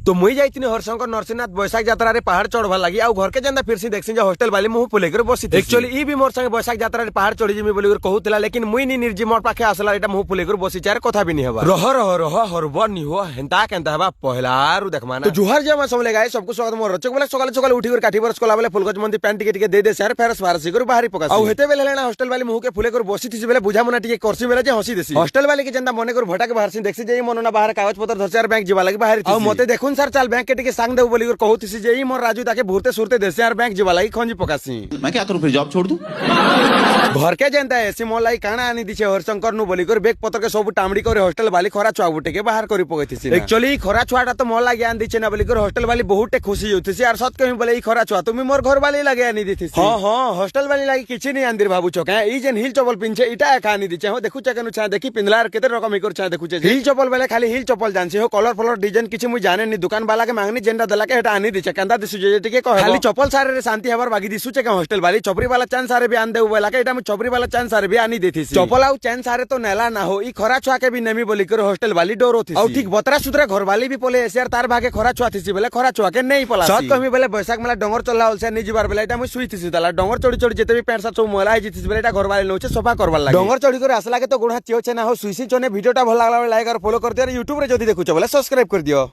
तो मुई जाइतिनी हरशंकर नरसिंहनाथ बैशाख यात्रा रे पहाड़ चढ़वा लगी आ घर के जेंदा फिर से देखसी जे हॉस्टल वाली मुंह फुले कर बसी एक्चुअली ई भी मोर संगे बैशाख यात्रा रे पहाड़ चढ़ी जिमी बोली कर कहूतला लेकिन मुई नी निर्जी मोर पाखे आसला एटा मुंह फुले कर बसी चार कथा भी नी हबा रह हरबा नी हो हेंता केंता हबा पहलारु देखमाना तो जुहार जे सब लेगाय सबको स्वागत मोर रचक बोले सकाल सकाल उठी कर काठी बरस कोला बोले फुलगज मंदी पैंट टिके दे दे सार फेरस फारसी कर बाहरी पका आ हेते बेले लेना हॉस्टल वाली मुंह के फुले कर बसी थी बेले बुझा मना टिके करसी बेले जे हंसी देसी हॉस्टल वाली के जेंदा मने कर भटा के बाहर से देखसी जे मनना बाहर कागज पत्र धरचार बैंक जीवा लगी बाहर आ मते देखुन सर चल बैंक के सांग दे बोली कहूसी जे ई मोर राजू ताके भूरते सुरते देसे यार बैंक जीवा लगी खंजी पकासी मैं क्या करूं फिर जॉब छोड़ दूं घर के जेंता एसी मोर लाई काना आनी दिछे हरशंकर नु बोली कर बेग पत्र के सब टामड़ी करे हॉस्टल वाली खरा छुआ बुटे के बाहर करी पगैतिसी एक्चुअली खरा छुआटा तो मोर लागे आन दिछे ना बोली कर हॉस्टल वाली बहुत खुशी होतिसी यार सत कहि बोले ई खरा छुआ तुम मोर घर वाली लागे आनी दिथिसी हां हॉस्टल वाली लागी किछि नहीं आंदिर बाबू चोका ई जेन हिल चप्पल पिनछे इटा एका आनी दिछे हो देखु चकनु छा देखि पिनलार केते रकम इकर छा देखु छे हिल चप्पल बेले खाली हिल चप्पल जानसी हो कलर फलर डिजाइन किछि मुई जाने नि दुकान वाला के मांगनी जेंडा दला के हटा आनी दिछे कंदा दिसु जे टिके कह खाली चप्पल सारे रे शांति हबर बागी दिसु छे के हॉस्टल वाली चपरी वाला चांस सारे भी आन दे बोला के एटा मु चपरी वाला चांस सारे भी आनी देथिसी चप्पल आउ चांस सारे तो नेला ना हो ई खरा छुआ के भी नेमी बोली कर हॉस्टल वाली डोरो थी और ठीक बतरा सुतरा घर वाली भी पोले एसियार तार भागे खरा छुआ थीसी बोले खरा छुआ के नहीं पला सत कमी बोले बैसाख मेला डंगर चला होलसे नहीं जीवार बेले एटा मु सुई थीसी दला डंगर चोड़ी चोड़ी जेते भी पैंट शर्ट सब मोला हिजिथीसी बेले एटा घर वाली नोचे सफा करवार लागे डंगर चोड़ी कर आसला के तो गुणा चियो छे ना हो सुईसी चोने वीडियोटा भल लागला लाइक और फॉलो कर दियो यूट्यूब रे जदी देखुछ बोले सब्सक्राइब कर दियो।